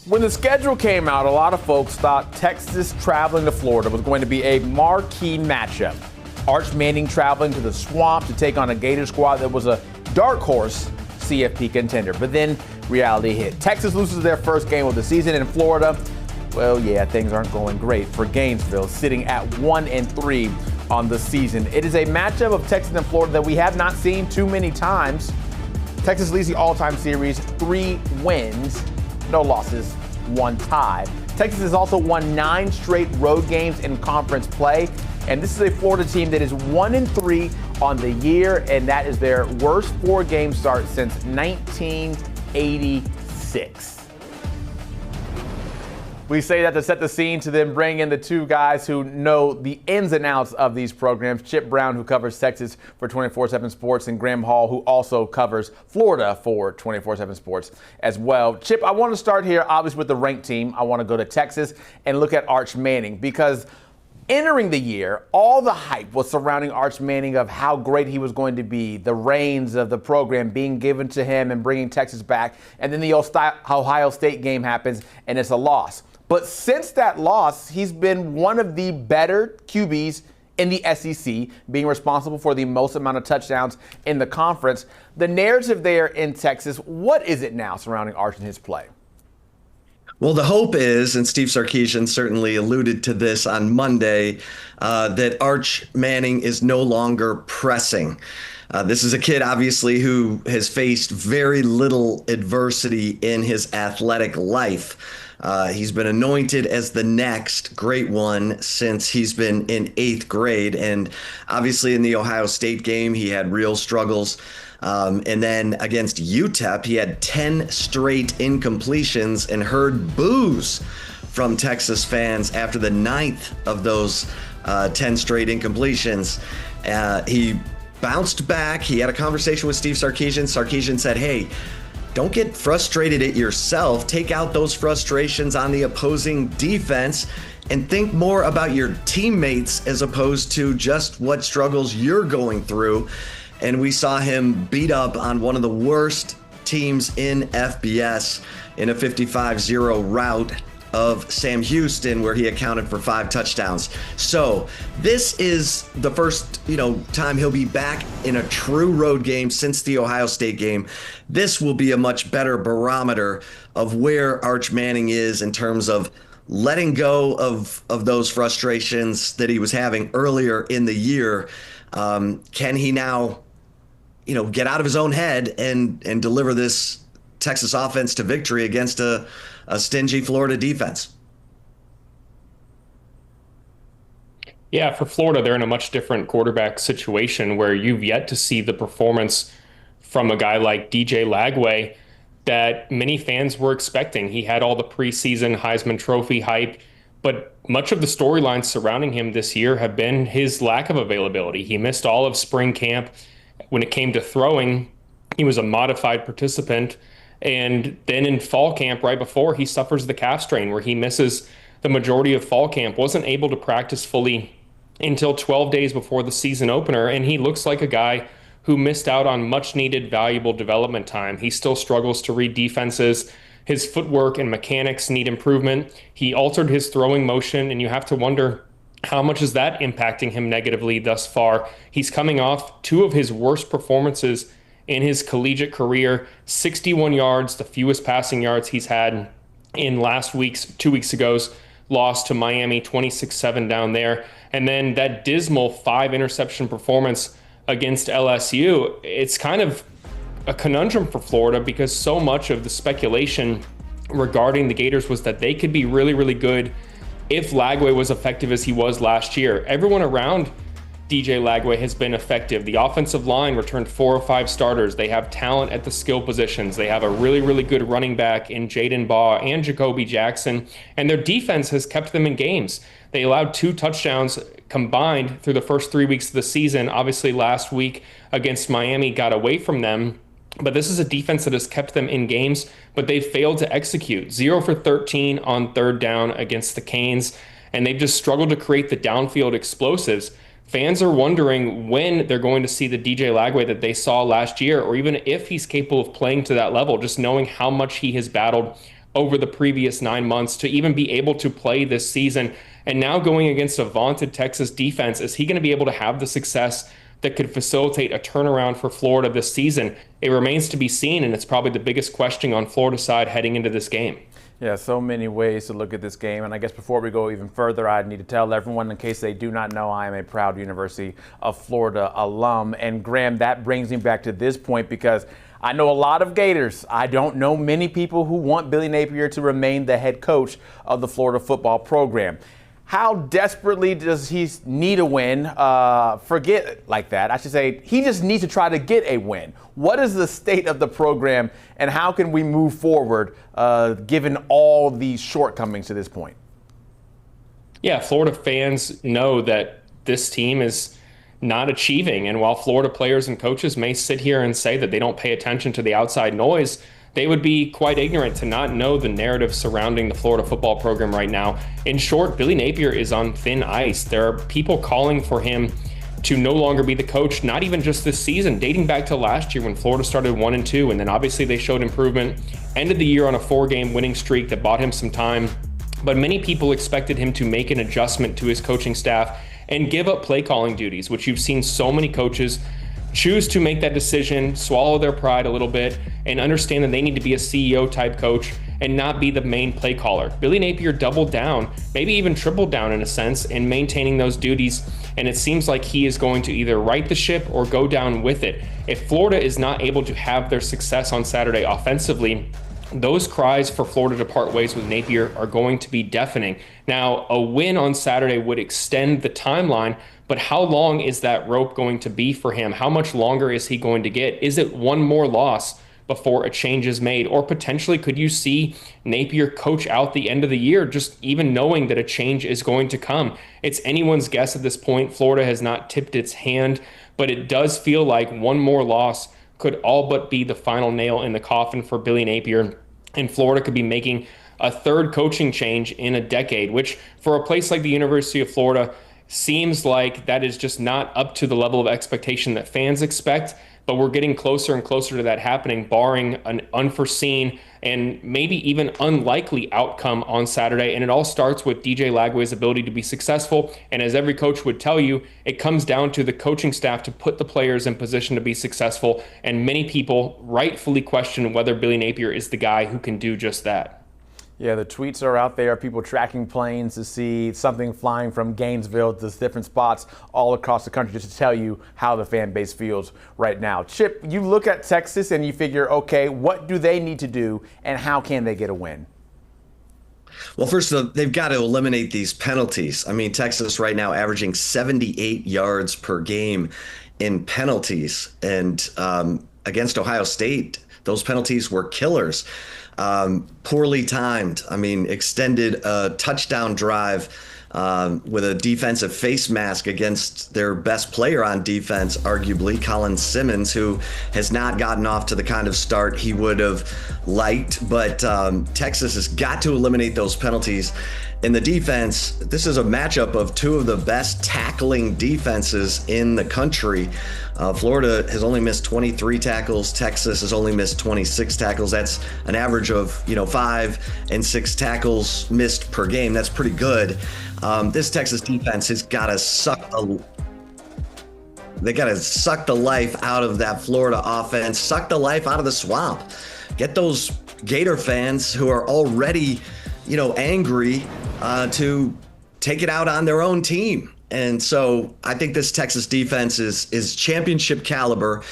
When the schedule came out, a lot of folks thought Texas traveling to Florida was going to be a marquee matchup. Arch Manning traveling to the Swamp to take on a Gators squad that was a dark horse CFP contender. But then reality hit. Texas loses their first game of the season in Florida. Well, yeah, things aren't going great for Gainesville, sitting at 1-3 on the season. It is a matchup of Texas and Florida that we have not seen too many times. Texas leads the all-time series, 3 wins, no losses, 1 tie. Texas has also won 9 straight road games in conference play. And this is a Florida team that is 1-3 on the year, and that is their worst 4-game start since 1986. We say that to set the scene to then bring in the two guys who know the ins and outs of these programs. Chip Brown, who covers Texas for 24/7 Sports, and Graham Hall, who also covers Florida for 24/7 Sports as well. Chip, I want to start here, obviously, with the ranked team. I want to go to Texas and look at Arch Manning, because entering the year, all the hype was surrounding Arch Manning of how great he was going to be, the reins of the program being given to him and bringing Texas back. And then the Ohio State game happens, and it's a loss. But since that loss, he's been one of the better QBs in the SEC, being responsible for the most amount of touchdowns in the conference. The narrative there in Texas, what is it now surrounding Arch and his play? Well, the hope is, and Steve Sarkisian certainly alluded to this on Monday, that Arch Manning is no longer pressing. This is a kid, obviously, who has faced very little adversity in his athletic life. He's been anointed as the next great one since he's been in 8th grade. And obviously in the Ohio State game, he had real struggles. And then against UTEP, he had 10 straight incompletions and heard boos from Texas fans after the 9th of those 10 straight incompletions. He bounced back. He had a conversation with Steve Sarkisian. Sarkisian said, hey, don't get frustrated at yourself. Take out those frustrations on the opposing defense and think more about your teammates as opposed to just what struggles you're going through. And we saw him beat up on one of the worst teams in FBS in a 55-0 rout of Sam Houston, where he accounted for 5 touchdowns. So this is the first, time he'll be back in a true road game since the Ohio State game. This will be a much better barometer of where Arch Manning is in terms of letting go of those frustrations that he was having earlier in the year. Can he now, get out of his own head and deliver this Texas offense to victory against a stingy Florida defense? Yeah, for Florida, they're in a much different quarterback situation where you've yet to see the performance from a guy like DJ Lagway that many fans were expecting. He had all the preseason Heisman Trophy hype, but much of the storylines surrounding him this year have been his lack of availability. He missed all of spring camp. When it came to throwing, he was a modified participant. And then in fall camp, right before, he suffers the calf strain where he misses the majority of fall camp, wasn't able to practice fully until 12 days before the season opener. And he looks like a guy who missed out on much needed, valuable development time. He still struggles to read defenses. His footwork and mechanics need improvement. He altered his throwing motion, and you have to wonder, how much is that impacting him negatively thus far? He's coming off 2 of his worst performances in his collegiate career, 61 yards, the fewest passing yards he's had in 2 weeks ago's loss to Miami, 26-7 down there. And then that dismal 5 interception performance against LSU. It's kind of a conundrum for Florida because so much of the speculation regarding the Gators was that they could be really, really good if Lagway was effective as he was last year. Everyone around DJ Lagway has been effective. The offensive line returned 4 or 5 starters. They have talent at the skill positions. They have a really, really good running back in Jaden Baugh and Jacoby Jackson, and their defense has kept them in games. They allowed 2 touchdowns combined through the first 3 weeks of the season. Obviously, last week against Miami got away from them, but this is a defense that has kept them in games, but they've failed to execute. 0 for 13 on 3rd down against the Canes, and they've just struggled to create the downfield explosives. Fans are wondering when they're going to see the DJ Lagway that they saw last year, or even if he's capable of playing to that level, just knowing how much he has battled over the previous 9 months to even be able to play this season. And now going against a vaunted Texas defense, is he going to be able to have the success that could facilitate a turnaround for Florida this season? It remains to be seen, and it's probably the biggest question on Florida's side heading into this game. Yeah, so many ways to look at this game. And I guess before we go even further, I need to tell everyone, in case they do not know, I am a proud University of Florida alum. And Graham, that brings me back to this point, because I know a lot of Gators. I don't know many people who want Billy Napier to remain the head coach of the Florida football program. How desperately does he need a win? Forget like that. I should say he just needs to try to get a win. What is the state of the program, and how can we move forward given all these shortcomings to this point? Yeah, Florida fans know that this team is not achieving. And while Florida players and coaches may sit here and say that they don't pay attention to the outside noise, they would be quite ignorant to not know the narrative surrounding the Florida football program right now. In short, Billy Napier is on thin ice. There are people calling for him to no longer be the coach, not even just this season, dating back to last year when Florida started 1-2, and then obviously they showed improvement, ended the year on a 4-game winning streak that bought him some time. But many people expected him to make an adjustment to his coaching staff and give up play calling duties, which you've seen so many coaches choose to make that decision, swallow their pride a little bit, and understand that they need to be a CEO type coach and not be the main play caller. Billy Napier doubled down, maybe even tripled down in a sense, in maintaining those duties, and it seems like he is going to either right the ship or go down with it. If Florida is not able to have their success on Saturday offensively, those cries for Florida to part ways with Napier are going to be deafening. Now, a win on Saturday would extend the timeline, but how long is that rope going to be for him? How much longer is he going to get? Is it one more loss before a change is made? Or potentially could you see Napier coach out the end of the year, just even knowing that a change is going to come? It's anyone's guess at this point. Florida has not tipped its hand, but it does feel like one more loss could all but be the final nail in the coffin for Billy Napier. And Florida could be making a third coaching change in a decade, which for a place like the University of Florida seems like that is just not up to the level of expectation that fans expect. But we're getting closer and closer to that happening, barring an unforeseen and maybe even unlikely outcome on Saturday. And it all starts with DJ Lagway's ability to be successful. And as every coach would tell you, it comes down to the coaching staff to put the players in position to be successful. And many people rightfully question whether Billy Napier is the guy who can do just that. Yeah, the tweets are out there, people tracking planes to see something flying from Gainesville to different spots all across the country, just to tell you how the fan base feels right now. Chip, you look at Texas and you figure, okay, what do they need to do and how can they get a win? Well, first, they've got to eliminate these penalties. I mean, Texas right now averaging 78 yards per game in penalties. And against Ohio State, those penalties were killers. Poorly timed. I mean, extended a touchdown drive with a defensive face mask against their best player on defense, arguably, Colin Simmons, who has not gotten off to the kind of start he would have liked. But Texas has got to eliminate those penalties. In the defense, this is a matchup of two of the best tackling defenses in the country. Florida has only missed 23 tackles. Texas has only missed 26 tackles. That's an average of 5 and 6 tackles missed per game. That's pretty good. This Texas defense has got to suck the life out of that Florida offense, suck the life out of the swamp. Get those Gator fans who are already angry to take it out on their own team. And so I think this Texas defense is championship caliber.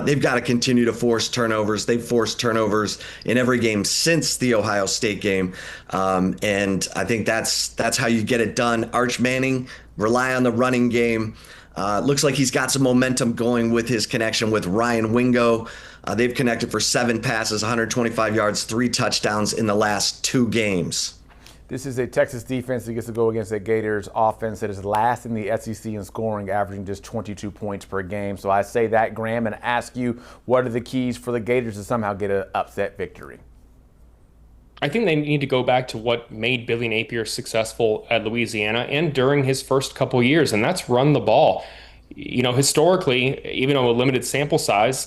They've got to continue to force turnovers. They've forced turnovers in every game since the Ohio State game. And I think that's how you get it done. Arch Manning, rely on the running game. Looks like he's got some momentum going with his connection with Ryan Wingo. They've connected for 7 passes, 125 yards, 3 touchdowns in the last 2 games. This is a Texas defense that gets to go against a Gators offense that is last in the SEC in scoring, averaging just 22 points per game. So I say that, Graham, and ask you, what are the keys for the Gators to somehow get an upset victory? I think they need to go back to what made Billy Napier successful at Louisiana and during his first couple years, and that's run the ball. Historically, even though a limited sample size,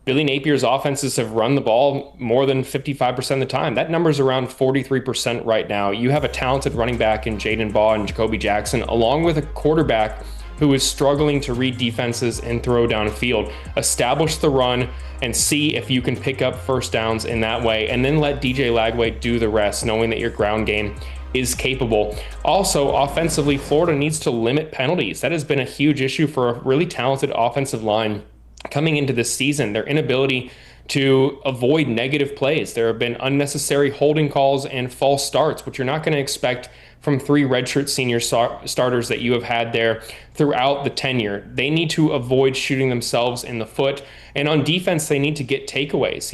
Billy Napier's offenses have run the ball more than 55% of the time. That number's around 43% right now. You have a talented running back in Jaden Baugh and Jacoby Jackson, along with a quarterback who is struggling to read defenses and throw downfield. Establish the run and see if you can pick up first downs in that way, and then let DJ Lagway do the rest, knowing that your ground game is capable. Also, offensively, Florida needs to limit penalties. That has been a huge issue for a really talented offensive line coming into this season. Their inability to avoid negative plays. There have been unnecessary holding calls and false starts, which you're not going to expect from three redshirt senior starters that you have had there throughout the tenure. They need to avoid shooting themselves in the foot. And on defense, they need to get takeaways.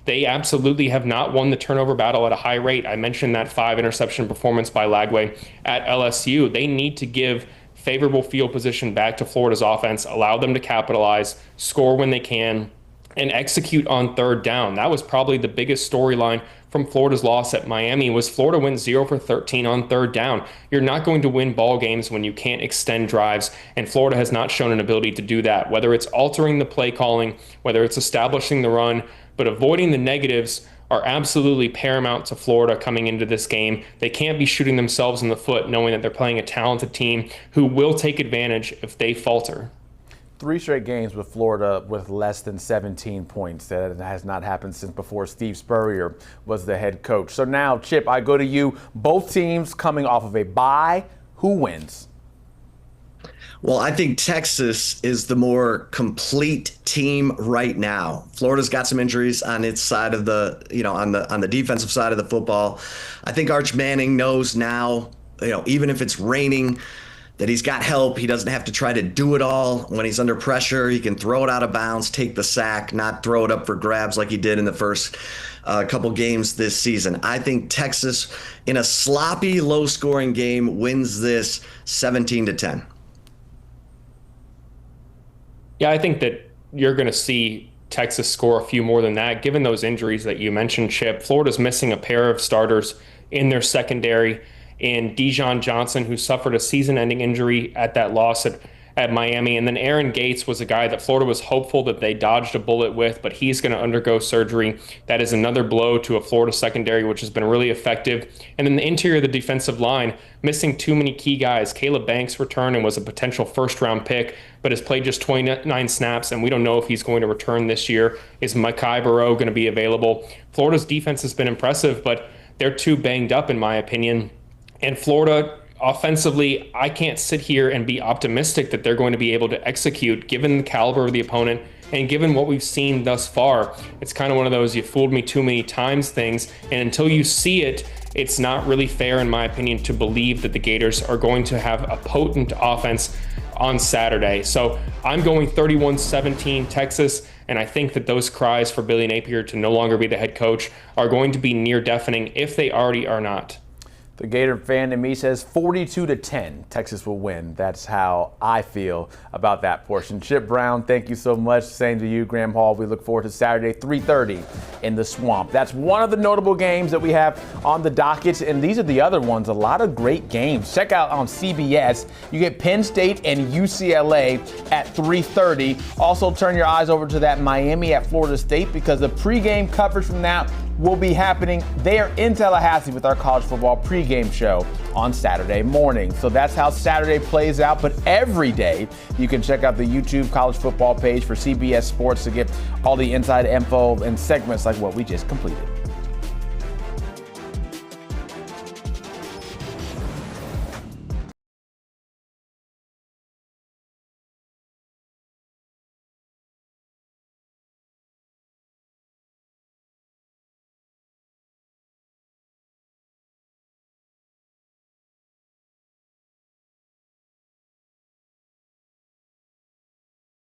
They absolutely have not won the turnover battle at a high rate. I mentioned that 5 interception performance by Lagway at LSU. They need to give favorable field position back to Florida's offense, allow them to capitalize, score when they can, and execute on third down. That was probably the biggest storyline from Florida's loss at Miami, was Florida went 0 for 13 on third down. You're not going to win ball games when you can't extend drives, and Florida has not shown an ability to do that, whether it's altering the play calling, whether it's establishing the run, but avoiding the negatives are absolutely paramount to Florida coming into this game. They can't be shooting themselves in the foot knowing that they're playing a talented team who will take advantage if they falter. 3 straight games with Florida with less than 17 points. That has not happened since before Steve Spurrier was the head coach. So now, Chip, I go to you. Both teams coming off of a bye. Who wins? Well, I think Texas is the more complete team right now. Florida's got some injuries on its side of the, on the defensive side of the football. I think Arch Manning knows now, even if it's raining, that he's got help. He doesn't have to try to do it all. When he's under pressure, he can throw it out of bounds, take the sack, not throw it up for grabs like he did in the first couple games this season. I think Texas, in a sloppy, low-scoring game, wins this 17-10. Yeah, I think that you're going to see Texas score a few more than that, given those injuries that you mentioned, Chip. Florida's missing a pair of starters in their secondary, in Dijon Johnson, who suffered a season-ending injury at that loss at Miami. And then Aaron Gates was a guy that Florida was hopeful that they dodged a bullet with, but he's going to undergo surgery. That is another blow to a Florida secondary, which has been really effective. And then the interior of the defensive line, missing too many key guys. Caleb Banks returned and was a potential first-round pick, but has played just 29 snaps, and we don't know if he's going to return this year. Is Mekhi Barrow going to be available? Florida's defense has been impressive, but they're too banged up, in my opinion. And Florida, offensively, I can't sit here and be optimistic that they're going to be able to execute given the caliber of the opponent and given what we've seen thus far. It's kind of one of those you fooled me too many times things. And until you see it, it's not really fair, in my opinion, to believe that the Gators are going to have a potent offense on Saturday. So I'm going 31-17 Texas, and I think that those cries for Billy Napier to no longer be the head coach are going to be near deafening if they already are not. The Gator fan in me says 42-10, Texas will win. That's how I feel about that portion. Chip Brown, thank you so much. Same to you, Graham Hall. We look forward to Saturday, 3:30 in the Swamp. That's one of the notable games that we have on the docket, and these are the other ones. A lot of great games. Check out on CBS. You get Penn State and UCLA at 3:30. Also, turn your eyes over to that Miami at Florida State, because the pregame coverage from that will be happening there in Tallahassee with our college football pregame show on Saturday morning. So that's how Saturday plays out. But every day you can check out the YouTube college football page for CBS Sports to get all the inside info and segments like what we just completed.